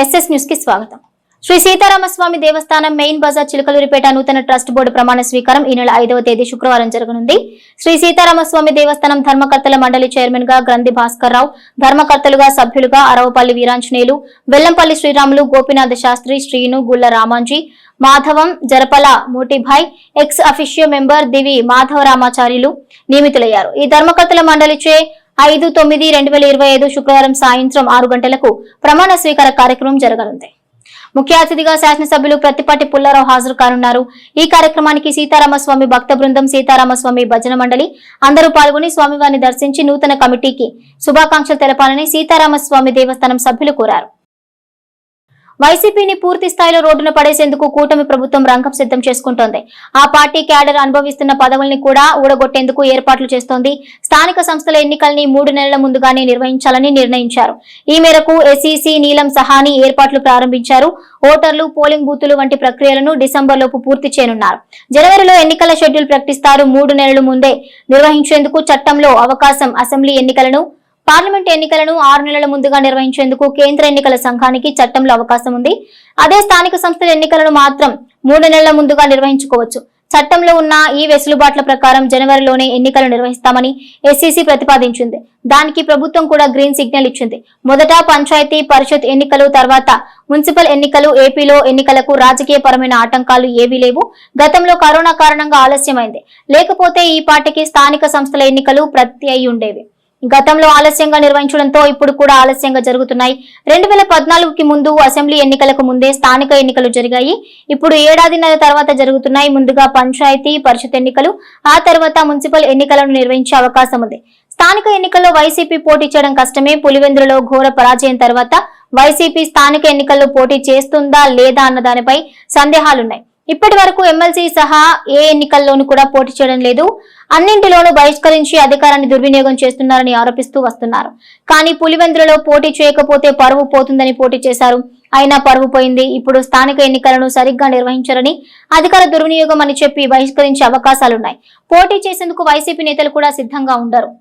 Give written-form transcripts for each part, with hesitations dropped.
SS news కి స్వాగతం. శ్రీ సీతారామస్వామి దేవస్థానం main Bazar Chilakaluripet నూతన ట్రస్ట్ బోర్డు ప్రమాణ స్వీకారం ఈ నెల 5వ తేదీ శుక్రవారం జరగనుంది. శ్రీ సీతారామస్వామి దేవస్థానం ధర్మకర్తల మండలి చైర్మన్ గా గ్రంథి భాస్కర్ రావు, ధర్మకర్తలుగా సభ్యులుగా అరవపల్లి వీరాంజనేయులు, వెల్లంపల్లి శ్రీరాములు, గోపీనాథ శాస్త్రి, శ్రీను, గుల్ల Ramanji, Madhavam, జరపల మోటిభాయ్, ex officio member దివి మాధవరామాచార్యులు నియమితులయ్యారు. ఈ ధర్మకర్తల మండలిచే 5/9/2025 శుక్రవారం సాయంత్రం 6 గంటలకు ప్రమాణ స్వీకార కార్యక్రమం జరగనుంది. ముఖ్య అతిథిగా శాసనసభ్యులు ప్రత్తిపాటి పుల్లారావు హాజరు కానున్నారు. ఈ కార్యక్రమానికి సీతారామస్వామి భక్త బృందం, సీతారామస్వామి భజన మండలి అందరూ పాల్గొని స్వామివారిని దర్శించి నూతన కమిటీకి శుభాకాంక్షలు తెలపాలని సీతారామస్వామి దేవస్థానం సభ్యులు కోరారు. వైసీపీని పూర్తి స్థాయిలో రోడ్డున పడేసేందుకు కూటమి ప్రభుత్వం రంగం సిద్ధం చేసుకుంటోంది. ఆ పార్టీ క్యాడర్ అనుభవిస్తున్న పదవుల్ని కూడా ఊడగొట్టేందుకు ఏర్పాట్లు చేస్తోంది. స్థానిక సంస్థల ఎన్నికల్ని 3 నెలల ముందుగానే నిర్వహించాలని నిర్ణయించారు. ఈ మేరకు ఎస్ఈసీ నీలం సహాని ఏర్పాట్లు ప్రారంభించారు. ఓటర్లు, పోలింగ్ బూతులు వంటి ప్రక్రియలను డిసెంబర్లోపు పూర్తి చేయనున్నారు. జనవరిలో ఎన్నికల షెడ్యూల్ ప్రకటిస్తారు. 3 నెలల ముందే నిర్వహించేందుకు చట్టంలో అవకాశం. అసెంబ్లీ ఎన్నికలను, పార్లమెంట్ ఎన్నికలను 6 నెలల ముందుగా నిర్వహించేందుకు కేంద్ర ఎన్నికల సంఘానికి చట్టంలో అవకాశం ఉంది. అదే స్థానిక సంస్థల ఎన్నికలను మాత్రం 3 నెలల ముందుగా నిర్వహించుకోవచ్చు. చట్టంలో ఉన్న ఈ వెసులుబాట్ల ప్రకారం జనవరిలోనే ఎన్నికలు నిర్వహిస్తామని ఎస్ఈసీ ప్రతిపాదించింది. దానికి ప్రభుత్వం కూడా గ్రీన్ సిగ్నల్ ఇచ్చింది. మొదట పంచాయతీ పరిషత్ ఎన్నికలు, తర్వాత మున్సిపల్ ఎన్నికలు. ఏపీలో ఎన్నికలకు రాజకీయ పరమైన ఆటంకాలు ఏవీ లేవు. గతంలో కరోనా కారణంగా ఆలస్యమైంది. లేకపోతే ఈ పార్టీకి స్థానిక సంస్థల ఎన్నికలు ప్రతి అయి ఉండేవి. గతంలో ఆలస్యంగా నిర్వహించడంతో ఇప్పుడు కూడా ఆలస్యంగా జరుగుతున్నాయి. 2014కి ముందు అసెంబ్లీ ఎన్నికలకు ముందే స్థానిక ఎన్నికలు జరిగాయి. ఇప్పుడు 1.5 ఏళ్ల తర్వాత జరుగుతున్నాయి. ముందుగా పంచాయతీ పరిషత్ ఎన్నికలు, ఆ తర్వాత మున్సిపల్ ఎన్నికలను నిర్వహించే అవకాశం ఉంది. స్థానిక ఎన్నికల్లో వైసీపీ పోటీ చేయడం కష్టమే. పులివెందులలో ఘోర పరాజయం తర్వాత వైసీపీ స్థానిక ఎన్నికల్లో పోటీ చేస్తుందా లేదా అన్న దానిపై సందేహాలున్నాయి. ఇప్పటి వరకు ఎమ్మెల్సీ సహా ఏ ఎన్నికల్లోనూ కూడా పోటీ చేయడం లేదు. అన్నింటిలోనూ బహిష్కరించి అధికారాన్ని దుర్వినియోగం చేస్తున్నారని ఆరోపిస్తూ వస్తున్నారు. కానీ పులివెందులలో పోటీ చేయకపోతే పరువు పోతుందని పోటీ చేశారు. అయినా పరువు పోయింది. ఇప్పుడు స్థానిక ఎన్నికలను సరిగ్గా నిర్వహించారని, అధికార దుర్వినియోగం అని చెప్పి బహిష్కరించే అవకాశాలున్నాయి. పోటీ చేసేందుకు వైసీపీ నేతలు కూడా సిద్ధంగా ఉండరు.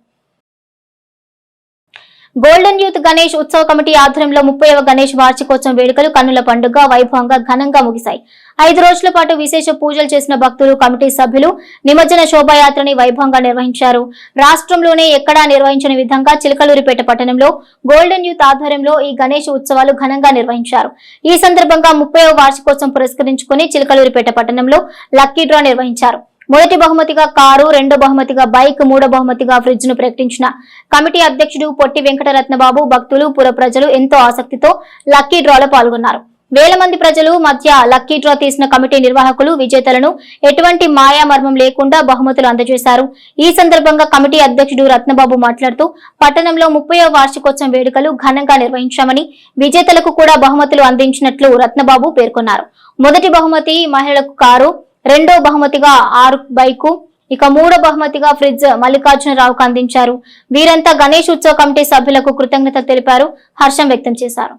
గోల్డెన్ యూత్ గణేష్ ఉత్సవ కమిటీ ఆధ్వర్యంలో 30వ గణేష్ వార్షికోత్సవం వేడుకలు కన్నుల పండుగ వైభవంగా ఘనంగా ముగిశాయి. 5 రోజుల పాటు విశేష పూజలు చేసిన భక్తులు, కమిటీ సభ్యులు నిమజ్జన శోభాయాత్రని వైభవంగా నిర్వహించారు. రాష్ట్రంలోనే ఎక్కడా నిర్వహించని విధంగా చిలకలూరిపేట పట్టణంలో గోల్డెన్ యూత్ ఆధ్వర్యంలో ఈ గణేష్ ఉత్సవాలు ఘనంగా నిర్వహించారు. ఈ సందర్భంగా 30వ వార్షికోత్సవం పురస్కరించుకుని చిలకలూరిపేట పట్టణంలో లక్కీ డ్రా నిర్వహించారు. మొదటి బహుమతిగా కారు, రెండో బహుమతిగా బైక్, మూడో బహుమతిగా ఫ్రిడ్జ్ ను ప్రకటించిన కమిటీ అధ్యక్షుడు పొట్టి వెంకటరత్నబాబు, భక్తులు, పుర ప్రజలు ఎంతో ఆసక్తితో లక్కీ డ్రాలో పాల్గొన్నారు. వేల మంది ప్రజలు మధ్య లక్కీ డ్రా తీసిన కమిటీ నిర్వాహకులు విజేతలను ఎటువంటి మాయామర్మం లేకుండా బహుమతులు అందజేశారు. ఈ సందర్భంగా కమిటీ అధ్యక్షుడు రత్నబాబు మాట్లాడుతూ పట్టణంలో 30వ వార్షికోత్సవం వేడుకలు ఘనంగా నిర్వహించామని, విజేతలకు కూడా బహుమతులు అందించినట్లు రత్నబాబు పేర్కొన్నారు. మొదటి బహుమతి మహిళలకు కారు, రెండో బహుమతిగా 6 బైకు, ఇక మూడో బహుమతిగా ఫ్రిడ్జ్ మల్లికార్జునరావుకు అందించారు. వీరంతా గణేష్ ఉత్సవ కమిటీ సభ్యులకు కృతజ్ఞతలు తెలిపారు, హర్షం వ్యక్తం చేశారు.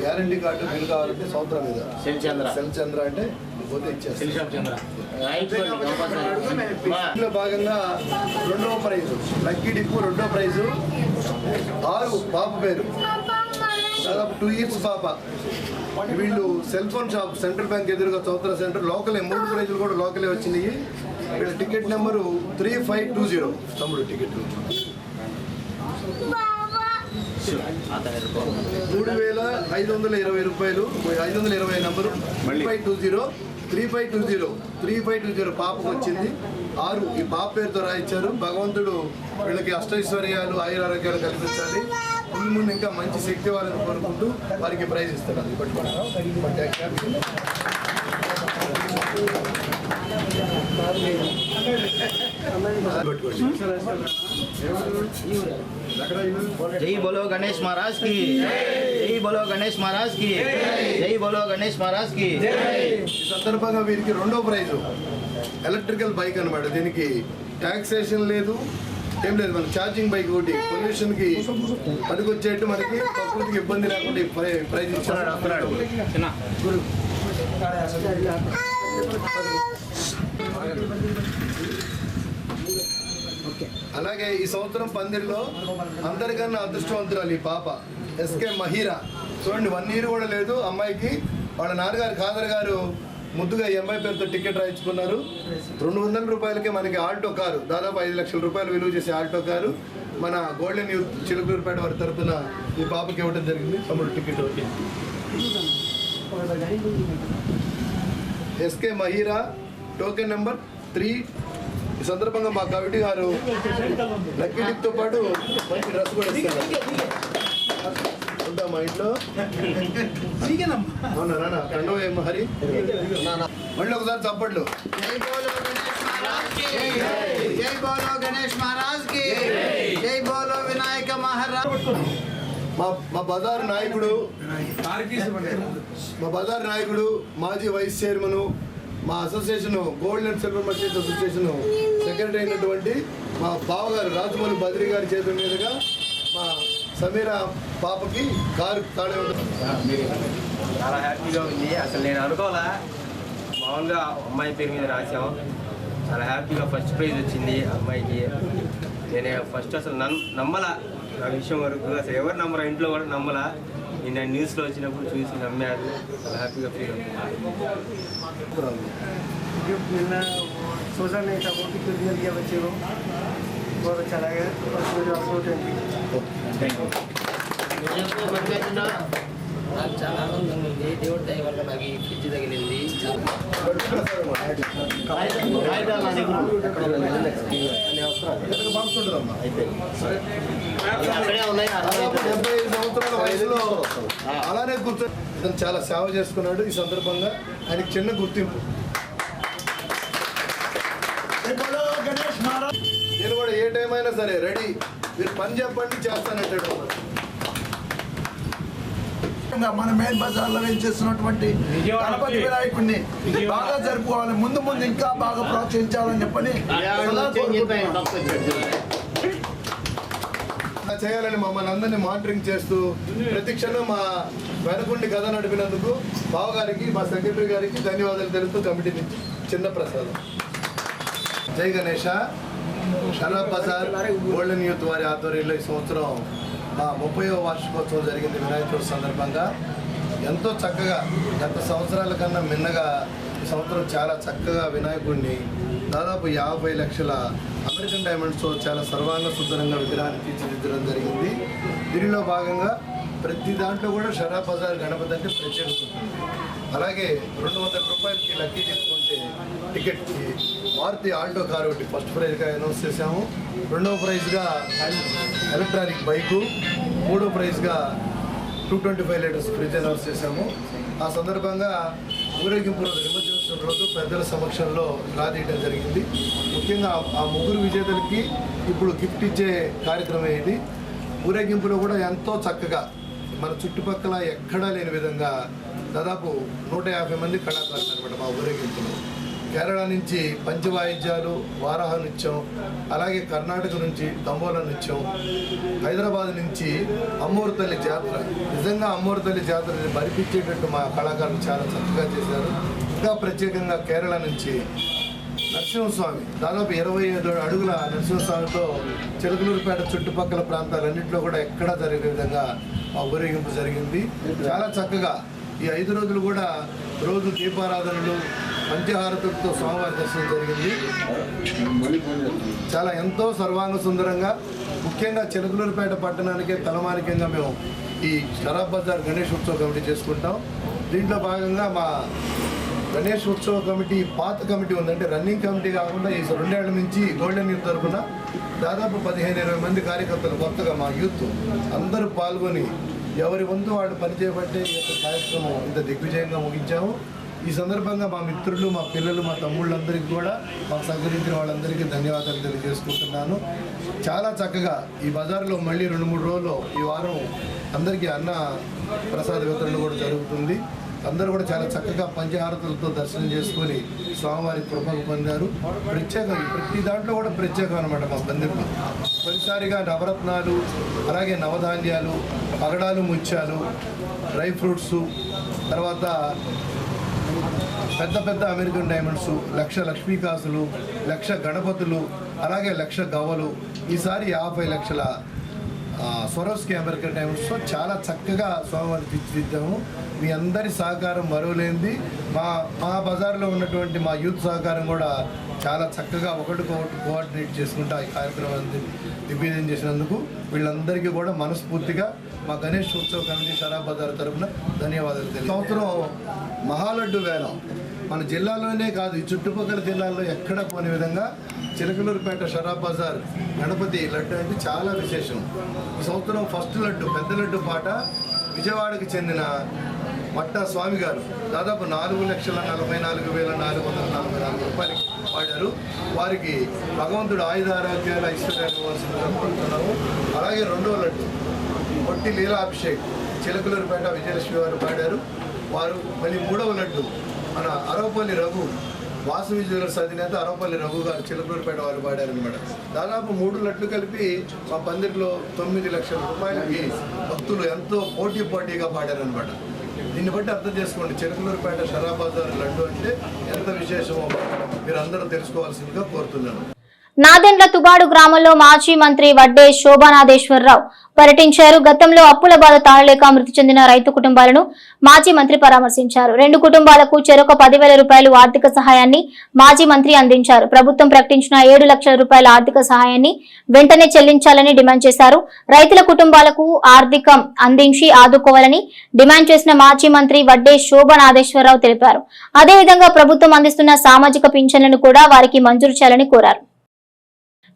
గ్యారంటీ కార్డు బిల్ కావాలంటే సంవత్సరం మీద సెల్ చంద్ర అంటే పోతే ఇచ్చేస్తారు. భాగంగా 2వ ప్రైజు లక్కీ డిప్పు, 2వ ప్రైజు 6 పాప పేరు, దాదాపు 2 years పాప. వీళ్ళు cell phone shop, central bank ఎదురుగా చౌత్ర సెంటర్, లోకలే 3 ప్రైజులు కూడా లోకలే వచ్చినాయి. వీళ్ళ టికెట్ నెంబరు 3520. తమ్ముడు టికెట్ 3,520 రూపాయలు, 520 నంబరు 3520 పాపకు వచ్చింది. 6 ఈ పాప పేరుతో రాయించారు. భగవంతుడు వీళ్ళకి అష్టైశ్వర్యాలు, ఆయురారోగ్యాలు కల్పించాలి. ముందు ఇంకా మంచి శక్తి వాళ్ళని కోరుకుంటూ వారికి ప్రైజ్ ఇస్తారు. అది जय बोलो गणेश महाराज की, जय बोलो गणेश महाराज की, जय बोलो गणेश महाराज की. ఈ సందర్భంగా వీరికి 2వ ప్రైజు ఎలక్ట్రికల్ బైక్ అన్నమాట. దీనికి ట్యాక్సేషన్ లేదు, ఏం లేదు, మన ఛార్జింగ్ బైక్ ఒకటి పొల్యూషన్కి పనికొచ్చేట్టు మనకి ప్రకృతికి ఇబ్బంది లేకుండా ఈ ప్రైజ్ ఇచ్చారు. అలాగే ఈ సంవత్సరం పందిరిలో అందరికన్నా అదృష్టవంతురాలు ఈ పాప ఎస్కే మహీరా. చూడండి, 1 year కూడా లేదు అమ్మాయికి. వాళ్ళ నాన్నగారు ఖాదర్ గారు ముద్దుగా ఈ అమ్మాయి పేరుతో టికెట్ రాయించుకున్నారు. 200 రూపాయలకే మనకి ఆల్టో కారు, దాదాపు 5 లక్షల రూపాయలు విలువ చేసే ఆల్టో కారు మన గోల్డెన్ యూత్ చిలుకూరుపేట వారి తరఫున ఈ పాపకి ఇవ్వడం జరిగింది. తమ్ముడు టికెట్ ఒకటి. SK Mahira token number 3. ఈ సందర్భంగా మా కమిటీ గారు లక్కీ టిప్తో పాటు మంచి డ్రెస్ కూడా ఇస్తారు. ఉంటా మా ఇంట్లో అవునా నాన్న? కండవ ఏం హరి మళ్ళీ ఒకసారి చప్పట్లు. జై బోలో గణేష్ మహారాజ్ కి, జై బోలో వినాయక మహారాజ్. మా బజార్ నాయకుడు మాజీ వైస్ చైర్మన్, మా association gold and silver merchants association secretary అయినటువంటి మా బావగారు రాజమౌళి బద్రి గారి చేతుల మీదుగా మా సమీరా పాపకి కారు తాడే చాలా హ్యాపీగా ఉంది. అసలు నేను అనుకోవాలా, మామూలుగా అమ్మాయి పేరు మీద రాసాం. చాలా హ్యాపీగా ఫస్ట్ ప్రైజ్ వచ్చింది అమ్మాయికి. నేను ఫస్ట్ అసలు నమ్మలా ఆ విషయం వరకు. అసలు ఎవరు నమ్మరా, ఇంట్లో కూడా నమ్మలా. నేను న్యూస్లో వచ్చినప్పుడు చూసి నమ్మారు. చాలా హ్యాపీగా ఫీల్ అవుతుంది. निन्न सोचा नहीं था वो भी कुछ मिल गया बच्चे को, बहुत अच्छा लगा और मुझे आपको थैंक यू. నాకు చాలా ఆనందంగా ఉంది. దేవుడి దయ వల్ల నాకు ఈ ఫ్రిడ్జ్ తగిలింది. వయసులో అలానే కూర్చొని ఇతను చాలా సేవ చేసుకున్నాడు. ఈ సందర్భంగా ఆయనకి చిన్న గుర్తింపు. నేను కూడా ఏ టైం అయినా సరే రెడీ, మీరు పని చెప్పండి చేస్తానంటాడు. మన మెయిన్ బజార్లో చేస్తున్నటువంటి గణపతి వినాయకుడిని బాగా జరుపుకోవాలి, ముందు ముందు ఇంకా బాగా ప్రోత్సహించాలని చెప్పని చేయాలని మమ్మల్ని అందరినీ మానిటరింగ్ చేస్తూ ప్రతి క్షణం మా వెనకుండి కథ నడిపినందుకు బావగారికి, మా సెక్రటరీ గారికి ధన్యవాదాలు తెలుపుతూ కమిటీ నుంచి చిన్న ప్రసాదం. జై గణేష. షరాబ్ బజార్ గోల్డెన్ యూత్ వారి ఆధ్వర్యంలో ఈ సంవత్సరం మా 30వ వార్షికోత్సవం జరిగింది. వినాయక చవితి సందర్భంగా ఎంతో చక్కగా గత సంవత్సరాల కన్నా మిన్నగా ఈ సంవత్సరం చాలా చక్కగా వినాయకుడిని దాదాపు 50 లక్షల అమెరికన్ డైమండ్స్తో చాలా సర్వాంగ సుందరంగా విగ్రహాన్ని తీర్చిదిద్దడం జరిగింది. దీనిలో భాగంగా ప్రతి దాంట్లో కూడా షరాబ్ బజార్ గణపతి అంటే ప్రత్యేకత ఉంటుంది. అలాగే 200 రూపాయలకి లక్కీ తీసుకుంటే టికెట్కి మారుతి ఆల్టో కారు ఒకటి ఫస్ట్ ప్రైజ్గా అనౌన్స్ చేశాము. 2వ ప్రైజ్గా ఎలక్ట్రానిక్ బైకు, 3వ ప్రైజ్గా 225 లీటర్స్ ఫ్రిడ్జ్ అనౌన్స్ చేశాము. ఆ సందర్భంగా ఊరేగింపు రోజు నిమజ్జనోత్సవం రోజు పెద్దల సమక్షంలో డ్రా తీయడం జరిగింది. ముఖ్యంగా ఆ 3 విజేతలకి ఇప్పుడు గిఫ్ట్ ఇచ్చే కార్యక్రమం ఇది. ఊరేగింపులో కూడా ఎంతో చక్కగా మన చుట్టుపక్కల ఎక్కడా లేని విధంగా దాదాపు 150 మంది కళాకారులు అనమాట మా ఊరేగింపులో. కేరళ నుంచి పంచవాయిద్యాలు, వారాహ నృత్యం, అలాగే కర్ణాటక నుంచి తంబోలా నృత్యం, హైదరాబాద్ నుంచి అమ్మోరు తల్లి జాతర. నిజంగా అమ్మోరు తల్లి జాతరని భరిపించేటట్టు మా కళాకారులు చాలా చక్కగా చేశారు. ఇంకా ప్రత్యేకంగా కేరళ నుంచి నరసింహస్వామి, దాదాపు 25 అడుగుల నరసింహస్వామితో చిలకలూరుపేట చుట్టుపక్కల ప్రాంతాలన్నింటిలో కూడా ఎక్కడా జరిగే విధంగా ఆ ఊరేగింపు జరిగింది. చాలా చక్కగా ఈ 5 రోజులు కూడా రోజు దీపారాధనలు, పంచహారతులతో స్వామివారి దర్శనం జరిగింది. చాలా ఎంతో సర్వాంగ సుందరంగా, ముఖ్యంగా చిలకలూరుపేట పట్టణానికే తలమానికంగా మేము ఈ షరాబ్ బజార్ గణేష్ ఉత్సవ కమిటీ చేసుకుంటాం. దీంట్లో భాగంగా మా గణేష్ ఉత్సవ కమిటీ పాత కమిటీ ఉందంటే రన్నింగ్ కమిటీ కాకుండా ఈ 2 ఏళ్ల నుంచి గోల్డెన్ యూత్ తరఫున దాదాపు 15-20 మంది కార్యకర్తలు కొత్తగా మా యూత్ అందరూ పాల్గొని ఎవరి వంతు వాళ్ళు పనిచేయబట్టే ఈ యొక్క కార్యక్రమం ఇంత దిగ్విజయంగా ముగించాము. ఈ సందర్భంగా మా మిత్రులు, మా పిల్లలు, మా తమ్ముళ్ళందరికీ కూడా మాకు సహకరించిన వాళ్ళందరికీ ధన్యవాదాలు తెలియజేసుకుంటున్నాను. చాలా చక్కగా ఈ బజార్లో మళ్ళీ 2-3 రోజుల్లో ఈ వారం అందరికీ అన్న ప్రసాద వితరణ కూడా జరుగుతుంది. అందరూ కూడా చాలా చక్కగా పంచహారతులతో దర్శనం చేసుకొని స్వామివారి కృపకు పొందారు. ప్రత్యేకం ప్రతి దాంట్లో కూడా ప్రత్యేకం అనమాట మా మందిరంలో. తొలిసారిగా నవరత్నాలు, అలాగే నవధాన్యాలు, పగడాలు, ముత్యాలు, డ్రై ఫ్రూట్స్, తర్వాత పెద్ద పెద్ద అమెరికన్ డైమండ్స్, 1,00,000 లక్ష్మీకాసులు, 1,00,000 గణపతులు, అలాగే 1,00,000 గవ్వలు, ఈసారి 50 లక్షల స్వరోస్కి అమెరికన్ డైమండ్స్తో చాలా చక్కగా స్వామివారిని తీర్చిదిద్దాము. మీ అందరి సహకారం మరువలేనిది. మా బజార్లో ఉన్నటువంటి మా యూత్ సహకారం కూడా చాలా చక్కగా ఒకటికొకటి కోఆర్డినేట్ చేసుకుంటూ ఈ కార్యక్రమాన్ని దిగ్విజయం చేసినందుకు వీళ్ళందరికీ కూడా మనస్ఫూర్తిగా మా గణేష్ ఉత్సవ కమిటీ షరాబ్ బజార్ తరఫున ధన్యవాదాలు తెలియదు. సంవత్సరం మహాలడ్డు వేలం మన జిల్లాలోనే కాదు, ఈ చుట్టుపక్కల జిల్లాల్లో ఎక్కడ పోని విధంగా చిలకలూరుపేట షరాబ్ బజార్ గణపతి లడ్డు అంటే చాలా విశేషం. ఈ సంవత్సరం ఫస్ట్ లడ్డు, పెద్ద లడ్డు పాట విజయవాడకు చెందిన మట్టా స్వామి గారు దాదాపు 4,44,444 రూపాయలకి పాడారు. వారికి భగవంతుడు ఆయుధ ఆరోగ్యాల ఐశ్వర్యాలు కోరుతున్నాము. అలాగే రెండవ లడ్డు పొట్టి లీలాభిషేక్ చిలకలూరుపేట విజయలక్ష్మి వారు పాడారు. వారు మళ్ళీ మూడవ లడ్డు మన అరవపల్లి రఘు, వాసవి జ్యువెలర్స్ అధినేత అరవపల్లి రఘు గారు చిలకలూరుపేట వారు పాడారనమాట. దాదాపు 3 లడ్లు కలిపి మా పందిరిలో 9 లక్షల రూపాయలకి భక్తులు ఎంతో పోటీగా పాడారనమాట. దీన్ని బట్టి అర్థం చేసుకోండి, చిలకలూరుపేట షరాబ్ బజార్ లడ్డు అంటే ఎంత విశేషమో మీరు అందరూ తెలుసుకోవాల్సిందిగా కోరుతున్నాను. నాదెండ్ల తుబాడు గ్రామంలో మాజీ మంత్రి వడ్డే శోభానాథేశ్వరరావు పర్యటించారు. గతంలో అప్పుల బాధ తాళలేక మృతి చెందిన రైతు కుటుంబాలను మాజీ మంత్రి పరామర్శించారు. 2 కుటుంబాలకు చెరొక 10,000 రూపాయలు ఆర్థిక సహాయాన్ని మాజీ మంత్రి అందించారు. ప్రభుత్వం ప్రకటించిన 7 లక్షల రూపాయల ఆర్థిక సహాయాన్ని వెంటనే చెల్లించాలని డిమాండ్ చేశారు. రైతుల కుటుంబాలకు ఆర్థికం అందించి ఆదుకోవాలని డిమాండ్ చేసిన మాజీ మంత్రి వడ్డే శోభానాథేశ్వరరావు తెలిపారు. అదేవిధంగా ప్రభుత్వం అందిస్తున్న సామాజిక పింఛన్లను కూడా వారికి మంజూరు చేయాలని కోరారు.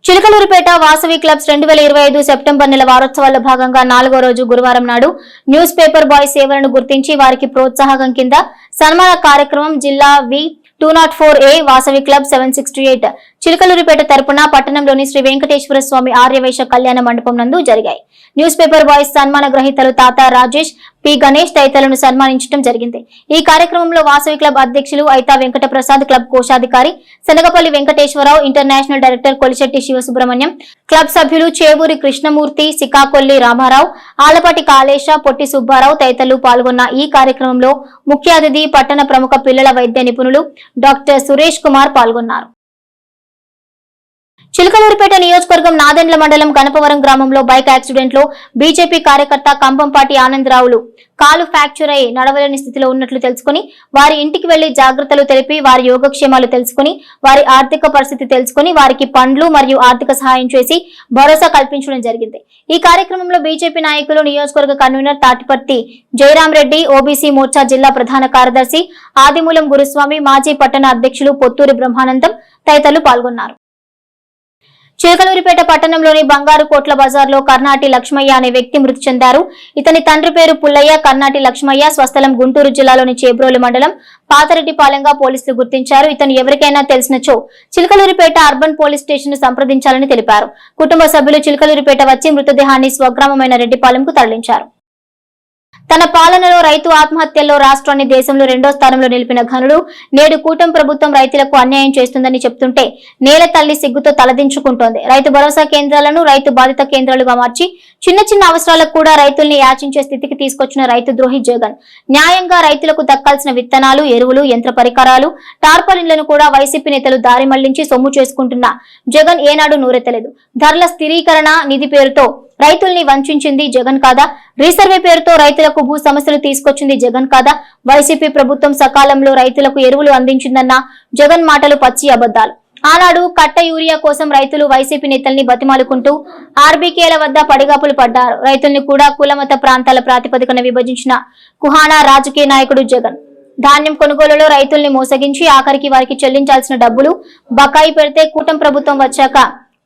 చిలకలూరుపేట వాసవి క్లబ్స్ 2025 సెప్టెంబర్ నెల వారోత్సవాల్లో భాగంగా 4వ రోజు గురువారం నాడు న్యూస్ పేపర్ బాయ్ సేవలను గుర్తించి వారికి ప్రోత్సాహకం కింద సన్మాన కార్యక్రమం జిల్లా V204A వాసవి క్లబ్ 768 చిలకలూరుపేట తరపున పట్టణంలోని శ్రీ వెంకటేశ్వర స్వామి ఆర్యవైశ్య కళ్యాణ మండపం నందు జరిగాయి. న్యూస్ పేపర్ బాయ్స్ సన్మాన గ్రహీతలు తాత రాజేష్, పి గణేష్ తదితరులను సన్మానించడం జరిగింది. ఈ కార్యక్రమంలో వాసవి క్లబ్ అధ్యక్షులు ఐతా వెంకట ప్రసాద్, క్లబ్ కోశాధికారి Shanagapalli Venkateswararao, international director Kolisetti Sivasubrahmanyam, club సభ్యులు చేవూరి కృష్ణమూర్తి, సికాకొల్లి రామారావు, ఆలపాటి కాళేశ, పొట్టి సుబ్బారావు తదితరులు పాల్గొన్న ఈ కార్యక్రమంలో ముఖ్య అతిథి పట్టణ ప్రముఖ పిల్లల వైద్య నిపుణులు డాక్టర్ సురేష్ కుమార్ పాల్గొన్నారు. చిలకలూరుపేట నియోజకవర్గం నాదెండ్ల మండలం గణపవరం గ్రామంలో బైక్ యాక్సిడెంట్ లో బీజేపీ కార్యకర్త కంభంపాటి ఆనందరావులు కాలు ఫ్రాక్చర్ అయి నడవలేని స్థితిలో ఉన్నట్లు తెలుసుకుని వారి ఇంటికి వెళ్లి జాగ్రత్తలు తెలిపి వారి యోగక్షేమాలు తెలుసుకుని వారి ఆర్థిక పరిస్థితి తెలుసుకుని వారికి పండ్లు మరియు ఆర్థిక సహాయం చేసి భరోసా కల్పించడం జరిగింది. ఈ కార్యక్రమంలో బీజేపీ నాయకులు, నియోజకవర్గ కన్వీనర్ తాటిపర్తి జయరాం రెడ్డి, ఓబీసీ మోర్చా జిల్లా ప్రధాన కార్యదర్శి ఆదిమూలం గురుస్వామి, మాజీ పట్టణ అధ్యక్షులు పొత్తూరి బ్రహ్మానందం తదితరులు పాల్గొన్నారు. చిలకలూరిపేట పట్టణంలోని బంగారు కోట్ల బజార్లో కర్నాటి లక్ష్మయ్య అనే వ్యక్తి మృతి చెందారు. ఇతని తండ్రి పేరు పుల్లయ్య, కర్నాటి లక్ష్మయ్య, స్వస్థలం గుంటూరు జిల్లాలోని చేబ్రోలు మండలం పాతరెడ్డిపాలెంగా పోలీసులు గుర్తించారు. ఇతను ఎవరికైనా తెలిసినచో చిలకలూరిపేట అర్బన్ పోలీస్ స్టేషన్ ను సంప్రదించాలని తెలిపారు. కుటుంబ సభ్యులు చిలకలూరిపేట వచ్చి మృతదేహాన్ని స్వగ్రామమైన రెడ్డిపాలెంకు తరలించారు. తన పాలనలో రైతు ఆత్మహత్యల్లో రాష్ట్రాన్ని దేశంలో 2వ స్థానంలో నిలిపిన ఘనుడు నేడు కూటమి ప్రభుత్వం రైతులకు అన్యాయం చేస్తుందని చెప్తుంటే నేల తల్లి సిగ్గుతో తలదించుకుంటోంది. రైతు భరోసా కేంద్రాలను రైతు బాధిత కేంద్రాలుగా మార్చి చిన్న చిన్న అవసరాలకు కూడా రైతుల్ని యాచించే స్థితికి తీసుకొచ్చిన రైతు ద్రోహి జగన్. న్యాయంగా రైతులకు దక్కాల్సిన విత్తనాలు, ఎరువులు, యంత్ర పరికరాలు, టార్పాలిన్లను కూడా వైసీపీ నేతలు దారి మళ్లించి సొమ్ము చేసుకుంటున్న జగన్ ఏనాడు నోరెత్తలేదు. ధరల స్థిరీకరణ నిధి పేరుతో రైతుల్ని వంచింది జగన్ కాదా? రీసర్వే పేరుతో రైతులకు భూ సమస్యలు తీసుకొచ్చింది జగన్ కాదా? వైసీపీ ప్రభుత్వం సకాలంలో రైతులకు ఎరువులు అందించిందన్న జగన్ మాటలు పచ్చి అబద్దాలు. ఆనాడు కట్ట యూరియా కోసం రైతులు వైసీపీ నేతల్ని బతిమాలుకుంటూ ఆర్బీకేల వద్ద పడిగాపులు పడ్డారు. రైతుల్ని కూడా కులమత ప్రాంతాల ప్రాతిపదికన విభజించిన కుహానా రాజకీయ నాయకుడు జగన్. ధాన్యం కొనుగోలులో రైతుల్ని మోసగించి ఆఖరికి వారికి చెల్లించాల్సిన డబ్బులు బకాయి పెడితే కూటమి ప్రభుత్వం వచ్చాక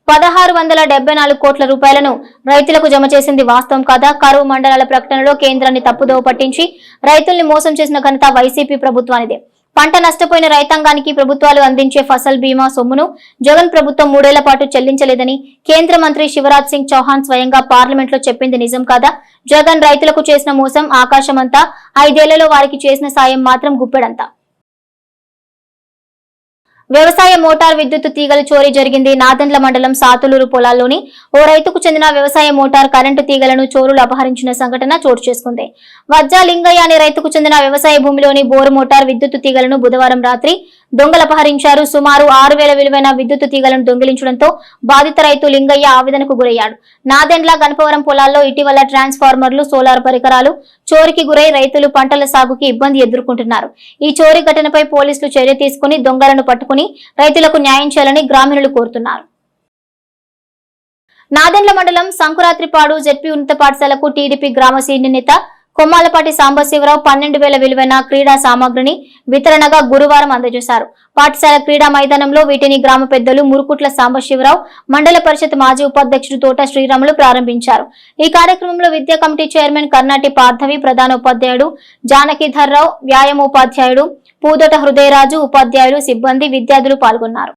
1,674 కోట్ల రూపాయలను రైతులకు జమ చేసింది వాస్తవం కాదా? కరువు మండలాల ప్రకటనలో కేంద్రాన్ని తప్పుదోవ పట్టించి రైతుల్ని మోసం చేసిన ఘనత వైసీపీ ప్రభుత్వానిదే. పంట నష్టపోయిన రైతాంగానికి ప్రభుత్వాలు అందించే ఫసల్ బీమా సొమ్మును జగన్ ప్రభుత్వం 3 ఏళ్ల పాటు చెల్లించలేదని కేంద్ర మంత్రి శివరాజ్ సింగ్ చౌహాన్ స్వయంగా పార్లమెంట్లో చెప్పింది నిజం కాదా? జగన్ రైతులకు చేసిన మోసం ఆకాశమంతా, 5 ఏళ్లలో వారికి చేసిన సాయం మాత్రం గుప్పెడంతా. వ్యవసాయ మోటార్ విద్యుత్ తీగలు చోరీ జరిగింది. నాదెండ్ల మండలం సాతులూరు పొలాల్లోని ఓ రైతుకు చెందిన వ్యవసాయ మోటార్ కరెంటు తీగలను చోరులు అపహరించిన సంఘటన చోటు చేసుకుంది. వజ్జా లింగయ్య అనే రైతుకు చెందిన వ్యవసాయ భూమిలోని బోరు మోటార్ విద్యుత్ తీగలను బుధవారం రాత్రి దొంగలు అపహరించారు. సుమారు 6,000 విలువైన విద్యుత్ తీగలను దొంగిలించడంతో బాధిత రైతు లింగయ్య ఆవేదనకు గురయ్యాడు. నాదెండ్ల గణపవరం పొలాల్లో ఇటీవల ట్రాన్స్ఫార్మర్లు, సోలార్ పరికరాలు చోరీకి గురై రైతులు పంటల సాగుకి ఇబ్బంది ఎదుర్కొంటున్నారు. ఈ చోరీ ఘటనపై పోలీసులు చర్య తీసుకుని దొంగలను పట్టుకుని రైతులకు న్యాయం చేయాలని గ్రామీణులు కోరుతున్నారు. నాదెండ్ల మండలం సంకురాత్రిపాడు జెడ్పీ ఉన్నత పాఠశాలకు టీడీపీ గ్రామ సీనియర్ నేత కొమ్మాలపాటి సాంబశివరావు 12,000 విలువైన క్రీడా సామాగ్రిని వితరణగా గురువారం అందజేశారు. పాఠశాల క్రీడా మైదానంలో వీటిని గ్రామ పెద్దలు మురుకుట్ల సాంబశివరావు, మండల పరిషత్ మాజీ ఉపాధ్యక్షుడు తోట శ్రీరాములు ప్రారంభించారు. ఈ కార్యక్రమంలో విద్యా కమిటీ చైర్మన్ కర్నాటి పార్థవి, ప్రధాన ఉపాధ్యాయుడు జానకిధర్రావు, వ్యాయామోపాధ్యాయుడు పూదొట హృదయరాజు, ఉపాధ్యాయులు, సిబ్బంది, విద్యార్థులు పాల్గొన్నారు.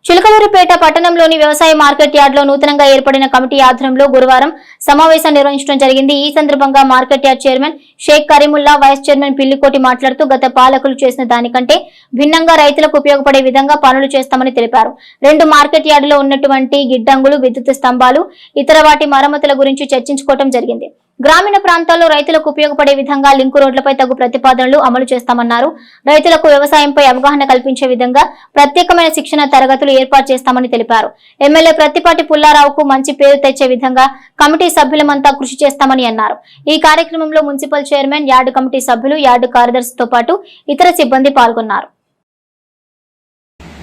చిలకలూరిపేట పట్టణంలోని వ్యవసాయ మార్కెట్ యార్డ్లో నూతనంగా ఏర్పడిన కమిటీ ఆధ్వర్యంలో గురువారం సమావేశం నిర్వహించడం జరిగింది. ఈ సందర్భంగా market yard chairman Shaik Karimulla, vice chairman Pillikoti మాట్లాడుతూ గత పాలకులు చేసిన దానికంటే భిన్నంగా రైతులకు ఉపయోగపడే విధంగా పనులు చేస్తామని తెలిపారు. 2 మార్కెట్ యార్డులో ఉన్నటువంటి గిడ్డంగులు, విద్యుత్ స్తంభాలు, ఇతర వాటి మరమ్మతుల గురించి చర్చించుకోవడం జరిగింది. గ్రామీణ ప్రాంతాల్లో రైతులకు ఉపయోగపడే విధంగా లింకు రోడ్లపై తగు ప్రతిపాదనలు అమలు చేస్తామన్నారు. రైతులకు వ్యవసాయంపై అవగాహన కల్పించే విధంగా ప్రత్యేకమైన శిక్షణ తరగతులు ఏర్పాటు చేస్తామని తెలిపారు. ఎమ్మెల్యే ప్రత్తిపాటి పుల్లారావుకు మంచి పేరు తెచ్చే విధంగా కమిటీ సభ్యులమంతా కృషి చేస్తామని అన్నారు. ఈ కార్యక్రమంలో మున్సిపల్ చైర్మన్, యార్డు కమిటీ సభ్యులు, యార్డు కార్యదర్శితో పాటు ఇతర సిబ్బంది పాల్గొన్నారు.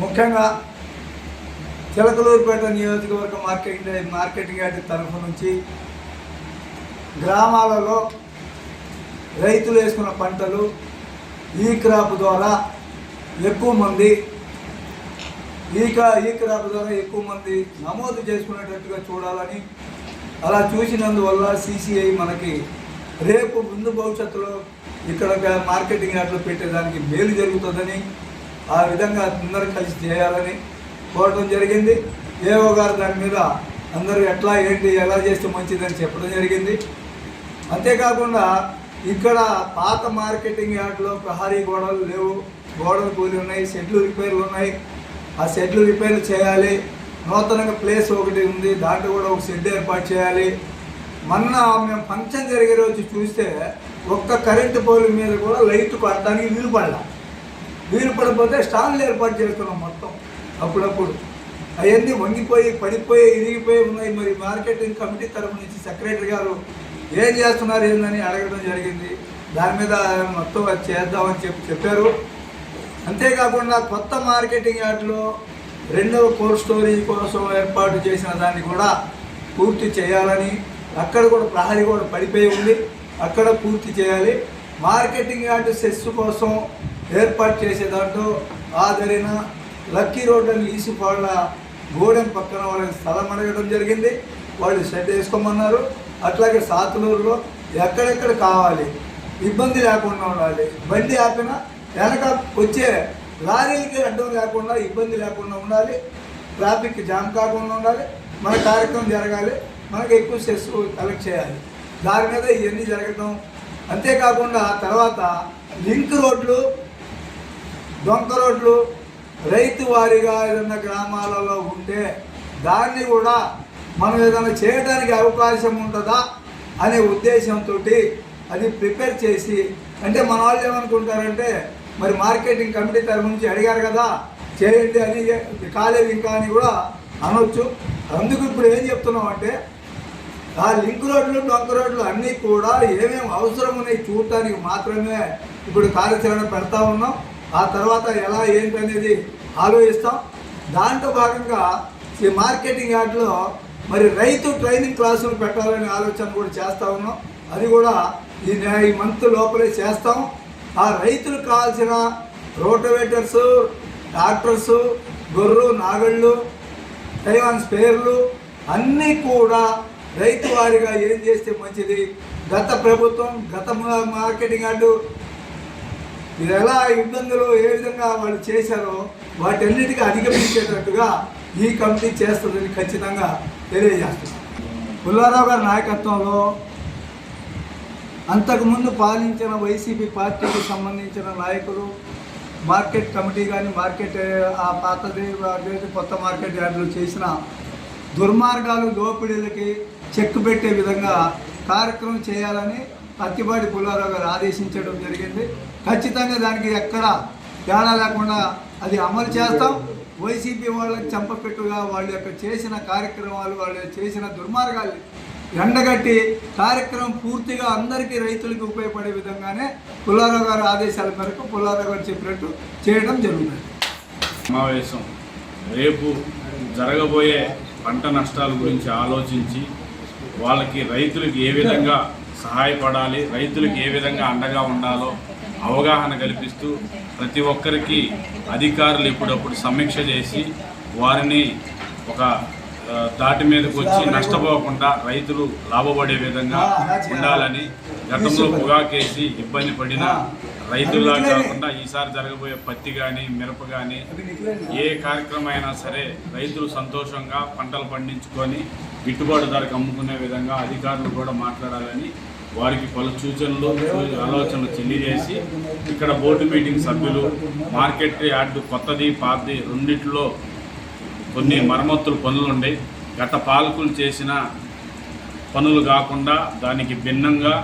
ముఖ్యంగా చిలకలూరుపేట నియోజకవర్గ మార్కెటింగ్ యార్డు తరఫు నుంచి గ్రామాలలో రైతులు వేసుకున్న పంటలు ఈ క్రాప్ ద్వారా ఎక్కువ మంది నమోదు చేసుకునేటట్టుగా చూడాలని, అలా చూసినందువల్ల CCI మనకి రేపు ముందు భవిష్యత్తులో ఇక్కడ మార్కెటింగ్ యార్డులో పెట్టేదానికి మేలు జరుగుతుందని, ఆ విధంగా అందరూ కలిసి చేయాలని కోరడం జరిగింది. ఏఓ గారు దాని మీద అందరూ ఎట్లా ఏంటి ఎలా చేస్తే మంచిదని చెప్పడం జరిగింది. అంతేకాకుండా ఇక్కడ పాత మార్కెటింగ్ యార్డ్లో ప్రహరీ గోడలు లేవు, గోడలు కూలి ఉన్నాయి, షెడ్లు రిపేర్లు ఉన్నాయి. ఆ షెడ్లు రిపేర్లు చేయాలి. నూతనంగా ప్లేస్ ఒకటి ఉంది, దాంట్లో కూడా ఒక షెడ్ ఏర్పాటు చేయాలి. మొన్న మేము ఫంక్షన్ జరిగే రోజు చూస్తే ఒక్క కరెంటు పోల్ మీద కూడా లైట్ పడడానికి వీలు పడిపోతే స్టాండ్లు ఏర్పాటు చేస్తున్నాం మొత్తం. అప్పుడప్పుడు అవన్నీ వంగిపోయి, పడిపోయి, ఇరిగిపోయి ఉన్నాయి. మరి మార్కెటింగ్ కమిటీ తరఫు నుంచి సెక్రటరీ గారు ఏం చేస్తున్నారు ఏందని అడగడం జరిగింది. దాని మీద మొత్తం చేద్దామని చెప్పారు. అంతేకాకుండా కొత్త మార్కెటింగ్ యార్డులో 2వ కోల్డ్ స్టోరేజ్ కోసం ఏర్పాటు చేసిన దాన్ని కూడా పూర్తి చేయాలని, అక్కడ కూడా ప్రహరీ కూడా పడిపోయి ఉంది, అక్కడ పూర్తి చేయాలి. మార్కెటింగ్ యార్డు సెస్ కోసం ఏర్పాటు చేసే దాంట్లో ఆదరిన లక్కీ రోడ్ అని ఈసిపాళ్ళ గోడెం పక్కన వాళ్ళకి స్థలం అడగడం జరిగింది. వాళ్ళు షెడ్ వేసుకోమన్నారు. అట్లాగే సాతులూరులో ఎక్కడెక్కడ కావాలి, ఇబ్బంది లేకుండా ఉండాలి. బండి ఆపినా వెనక వచ్చే లారీలకి అడ్డం లేకుండా, ఇబ్బంది లేకుండా ఉండాలి. ట్రాఫిక్ జామ్ కాకుండా ఉండాలి. మన కార్యక్రమం జరగాలి. మనకు ఎక్కువ సెస్ కలెక్ట్ చేయాలి. దాని మీద ఇవన్నీ జరగటం. అంతేకాకుండా తర్వాత లింక్ రోడ్లు, డొంక రోడ్లు రైతు వారీగా ఏదైనా గ్రామాలలో ఉంటే దాన్ని కూడా మనం ఏదైనా చేయడానికి అవకాశం ఉంటుందా అనే ఉద్దేశంతో అది ప్రిపేర్ చేసి, అంటే మన వాళ్ళు ఏమనుకుంటారంటే మరి మార్కెటింగ్ కమిటీ తరఫు నుంచి అడిగారు కదా చేయండి అని, కాలేదు ఇంకా అని కూడా అనొచ్చు. అందుకు ఇప్పుడు ఏం చెప్తున్నాం అంటే ఆ లింక్ రోడ్లు, డొంక రోడ్లు అన్నీ కూడా ఏమేమి అవసరం ఉన్నాయి చూడటానికి మాత్రమే ఇప్పుడు కార్యాచరణ పెడతా ఉన్నాం. ఆ తర్వాత ఎలా ఏంటి అనేది ఆలోచిస్తాం. దాంట్లో భాగంగా ఈ మార్కెటింగ్ యార్డ్లో మరి రైతు ట్రైనింగ్ క్లాసులు పెట్టాలనే ఆలోచన కూడా చేస్తూ ఉన్నాం. అది కూడా ఈ మంత్ లోపలే చేస్తాం. ఆ రైతులకు కావాల్సిన రోటోవేటర్సు, ట్రాక్టర్సు, గొర్రు, నాగళ్ళు, తైవాన్ స్పేర్లు అన్నీ కూడా రైతు వారిగా ఏం చేస్తే మంచిది. గత ప్రభుత్వం, గత మార్కెటింగ్ యార్డు ఇది ఎలా ఇబ్బందులు ఏ విధంగా వాళ్ళు చేశారో వాటన్నిటికీ అధిగమించేటట్టుగా ఈ కమిటీ చేస్తుందని ఖచ్చితంగా తెలియజేస్తున్నాం. పుల్లారావు గారి నాయకత్వంలో అంతకుముందు పాలించిన వైసీపీ పార్టీకి సంబంధించిన నాయకులు మార్కెట్ కమిటీ కానీ మార్కెట్ ఆ పాతది కొత్త మార్కెట్ యార్డులు చేసిన దుర్మార్గాలు దోపిడీలకి చెక్ పెట్టే విధంగా కార్యక్రమం చేయాలని పత్తిపాటి పుల్లారావు గారు ఆదేశించడం జరిగింది. ఖచ్చితంగా దానికి ఎక్కడ తేడా లేకుండా అది అమలు చేస్తాం. వైసీపీ వాళ్ళకి చెంపపెట్టుగా వాళ్ళ యొక్క చేసిన కార్యక్రమాలు వాళ్ళు చేసిన దుర్మార్గాలు ఎండగట్టి కార్యక్రమం పూర్తిగా అందరికీ రైతులకు ఉపయోగపడే విధంగానే పుల్లారావు గారి ఆదేశాల మేరకు పుల్లారావు గారు చెప్పినట్టు చేయడం జరుగుతుంది. సమావేశం రేపు జరగబోయే పంట నష్టాల గురించి ఆలోచించి వాళ్ళకి రైతులకు ఏ విధంగా సహాయపడాలి, రైతులకు ఏ విధంగా అండగా ఉండాలో అవగాహన కల్పిస్తూ ప్రతి ఒక్కరికి అధికారులు ఎప్పుడప్పుడు సమీక్ష చేసి వారిని ఒక దాటి మీదకి వచ్చి నష్టపోకుండా రైతులు లాభపడే విధంగా ఉండాలని, గతంలో పొగాకేసి ఇబ్బంది పడిన రైతుల్లా కాకుండా ఈసారి జరగబోయే పత్తి కానీ మిరప కానీ ఏ కార్యక్రమం అయినా సరే రైతులు సంతోషంగా పంటలు పండించుకొని గిట్టుబాటు ధరకు అమ్ముకునే విధంగా అధికారులు కూడా మాట్లాడాలని వారికి పలు సూచనలు ఆలోచనలు తెలియజేసి ఇక్కడ బోర్డు మీటింగ్ సభ్యులు మార్కెట్ యార్డు కొత్తది పాతది రెండిట్లో కొన్ని మరమ్మతులు పనులు ఉన్నాయి. గత పాలకులు చేసిన పనులు కాకుండా దానికి భిన్నంగా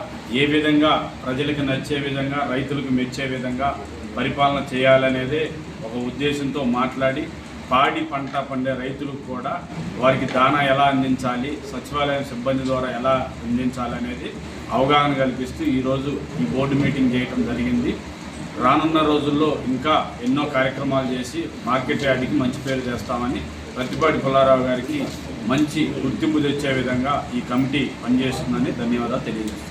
ఏ విధంగా ప్రజలకు నచ్చే విధంగా రైతులకు మెచ్చే విధంగా పరిపాలన చేయాలనేదే ఒక ఉద్దేశంతో మాట్లాడి పాడి పంట పండే రైతులకు కూడా వారికి దానా ఎలా అందించాలి, సచివాలయం సిబ్బంది ద్వారా ఎలా అందించాలనేది అవగాహన కల్పిస్తూ ఈరోజు ఈ బోర్డు మీటింగ్ చేయడం జరిగింది. రానున్న రోజుల్లో ఇంకా ఎన్నో కార్యక్రమాలు చేసి మార్కెట్ యార్డుకి మంచి పేరు చేస్తామని ప్రత్తిపాటి పుల్లారావు గారికి మంచి గుర్తింపు తెచ్చే విధంగా ఈ కమిటీ పనిచేస్తుందని ధన్యవాదాలు తెలియజేస్తున్నాను.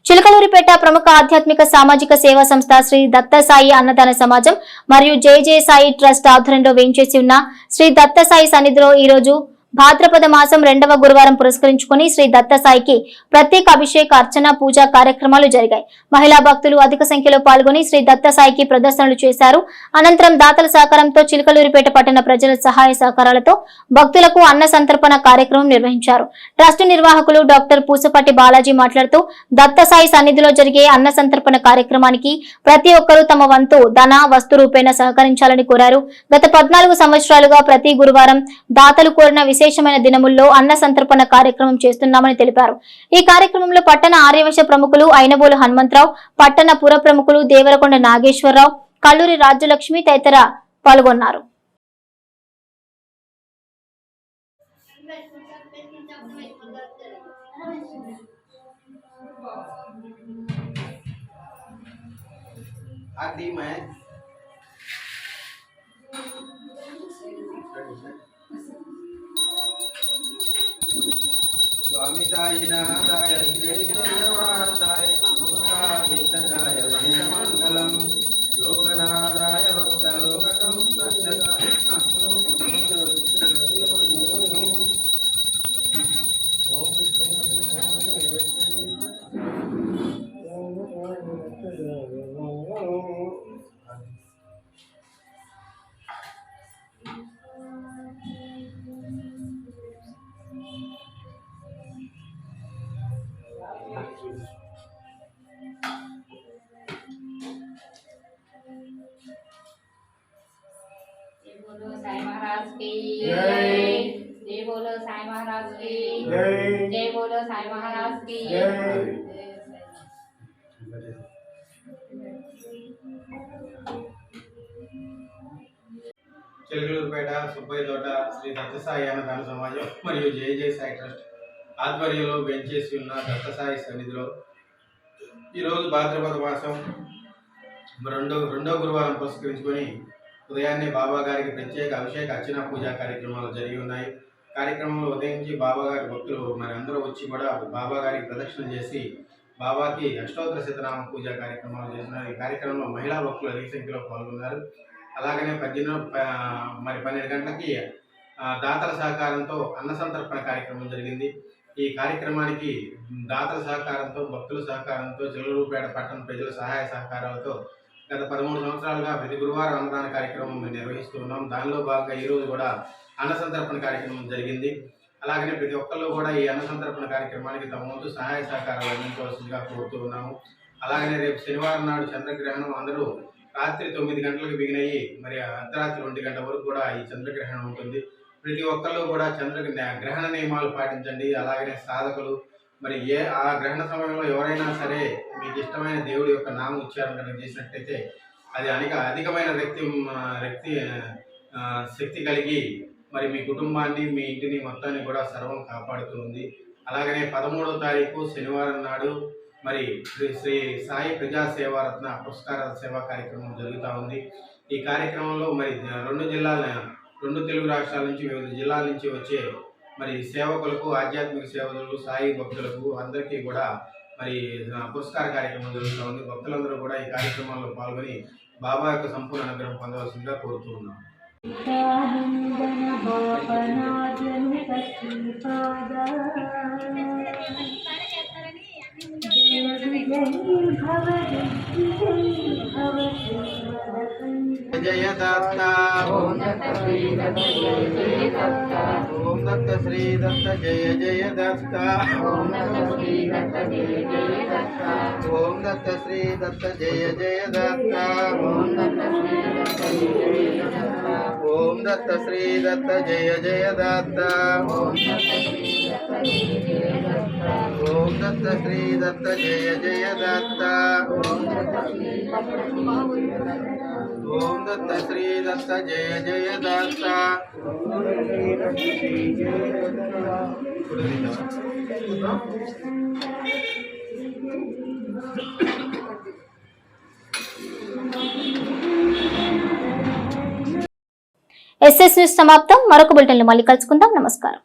చిలకలూరిపేట ప్రముఖ ఆధ్యాత్మిక సామాజిక సేవా సంస్థ శ్రీ దత్తసాయి అన్నదాన సమాజం మరియు జయ సాయి ట్రస్ట్ ఆధ్వర్యంలో వేంచేసి ఉన్న శ్రీ దత్తసాయి సన్నిధిలో ఈ రోజు భాద్రపద మాసం 2వ గురువారం పురస్కరించుకుని శ్రీ దత్తసాయికి ప్రత్యేక అభిషేక అర్చన పూజా కార్యక్రమాలు జరిగాయి. మహిళా భక్తులు అధిక సంఖ్యలో పాల్గొని శ్రీ దత్తసాయికి ప్రదర్శనలు చేశారు. అనంతరం దాతల సహకారంతో చిలకలూరిపేట పట్టణ ప్రజల సహాయ సహకారాలతో భక్తులకు అన్న సంతర్పణ కార్యక్రమం నిర్వహించారు. ట్రస్ట్ నిర్వాహకులు డాక్టర్ పూసపాటి బాలాజీ మాట్లాడుతూ దత్తసాయి సన్నిధిలో జరిగే అన్న సంతర్పణ కార్యక్రమానికి ప్రతి ఒక్కరూ తమ వంతు ధన వస్తు రూపేణ సహకరించాలని కోరారు. గత 14 సంవత్సరాలుగా ప్రతి గురువారం దాతలు కోరిన విశేషమైన దినముల్లో అన్న సంతర్పణ కార్యక్రమం చేస్తున్నామని తెలిపారు. ఈ కార్యక్రమంలో పట్టణ ఆర్యవైశ్య ప్రముఖులు అయినబోలు హనుమంతరావు, పట్టణ పుర ప్రముఖులు దేవరకొండ నాగేశ్వరరావు, కల్లూరి రాజ్యలక్ష్మి తదితర పాల్గొన్నారు. स्वामितायनादाय श्रीनिवासाय सुखाभिष्टदाय वन्दमङ्गलम् लोकनादाय भक्तलोककं बोलो साईं महाराज की जय। जय बोलो साईं महाराज की जय। जय बोलो साईं महाराज की जय। చిలకలూరుపేట సుబ్బయ్య తోట శ్రీ దత్తసాయి అన్నదాన సమాజం మరియు జయ సాయి ట్రస్ట్ ఆధ్వర్యంలో వెంచేసి ఉన్న దత్తసాయి సన్నిధిలో ఈరోజు భాద్రపద మాసం రెండో గురువారం పురస్కరించుకొని ఉదయాన్నే బాబా గారికి ప్రత్యేక అభిషేక అర్చన పూజా కార్యక్రమాలు జరిగి ఉన్నాయి. కార్యక్రమంలో ఉదయించి బాబా గారి భక్తులు మరి అందరూ వచ్చి కూడా బాబా గారికి ప్రదక్షిణ చేసి బాబాకి అష్టోత్తర శతనామ పూజా కార్యక్రమాలు చేస్తున్నారు. ఈ కార్యక్రమంలో మహిళా భక్తులు అధిక సంఖ్యలో పాల్గొన్నారు. అలాగనే 12 గంటలకి దాతల సహకారంతో అన్న సంతర్పణ కార్యక్రమం జరిగింది. ఈ కార్యక్రమానికి దాతల సహకారంతో భక్తుల సహకారంతో చిలకలూరుపేట పట్టణ ప్రజల సహాయ సహకారాలతో గత 13 సంవత్సరాలుగా ప్రతి గురువారం అన్నదాన కార్యక్రమం నిర్వహిస్తూ ఉన్నాం. దానిలో భాగంగా ఈరోజు కూడా అన్న సంతర్పణ కార్యక్రమం జరిగింది. అలాగనే ప్రతి ఒక్కళ్ళు కూడా ఈ అన్న సంతర్పణ కార్యక్రమానికి తమ వంతు సహాయ సహకారాలు అందించవలసిందిగా కోరుతూ ఉన్నాము. అలాగనే రేపు శనివారం నాడు చంద్రగ్రహణం అందరూ రాత్రి 9 గంటలకు బిగినయ్యి మరి అర్ధరాత్రి 2 గంటల వరకు కూడా ఈ చంద్రగ్రహణం ఉంటుంది. ప్రతి ఒక్కళ్ళు కూడా గ్రహణ నియమాలు పాటించండి. అలాగనే సాధకులు మరి ఆ గ్రహణ సమయంలో ఎవరైనా సరే మీకు ఇష్టమైన దేవుడి యొక్క నామ ఉచ్చారణ చేసినట్టయితే అది అధికమైన శక్తి కలిగి మరి మీ కుటుంబాన్ని మీ ఇంటిని మొత్తాన్ని కూడా సర్వం కాపాడుతుంది. అలాగనే 13వ తారీఖు శనివారం నాడు మరి శ్రీ సాయి ప్రజా సేవారత్న పురస్కార సేవా కార్యక్రమం జరుగుతూ ఉంది. ఈ కార్యక్రమంలో మరి 2 తెలుగు రాష్ట్రాల నుంచి వివిధ జిల్లాల నుంచి వచ్చే మరి సేవకులకు, ఆధ్యాత్మిక సేవకులకు, సాయి భక్తులకు అందరికీ కూడా మరి పురస్కార కార్యక్రమం జరుగుతూ ఉంది. భక్తులందరూ కూడా ఈ కార్యక్రమంలో పాల్గొని బాబా యొక్క సంపూర్ణ అనుగ్రహం పొందవలసిందిగా కోరుతూ ఉన్నాం. जय दत्ता ओम दत्त श्री दत्त जय जय दत्ता ओम दत्त श्री दत्त जय जय दत्ता ओम दत्त श्री दत्त जय जय दत्ता ओम दत्त श्री दत्त जय जय दत्ता ओम दत्त श्री दत्त जय जय दत्ता ओम दत्त श्री दत्त जय जय दत्ता SS న్యూస్ సమాప్తం. మరొక బులెటిన్లో మళ్ళీ కలుసుకుందాం. నమస్కారం.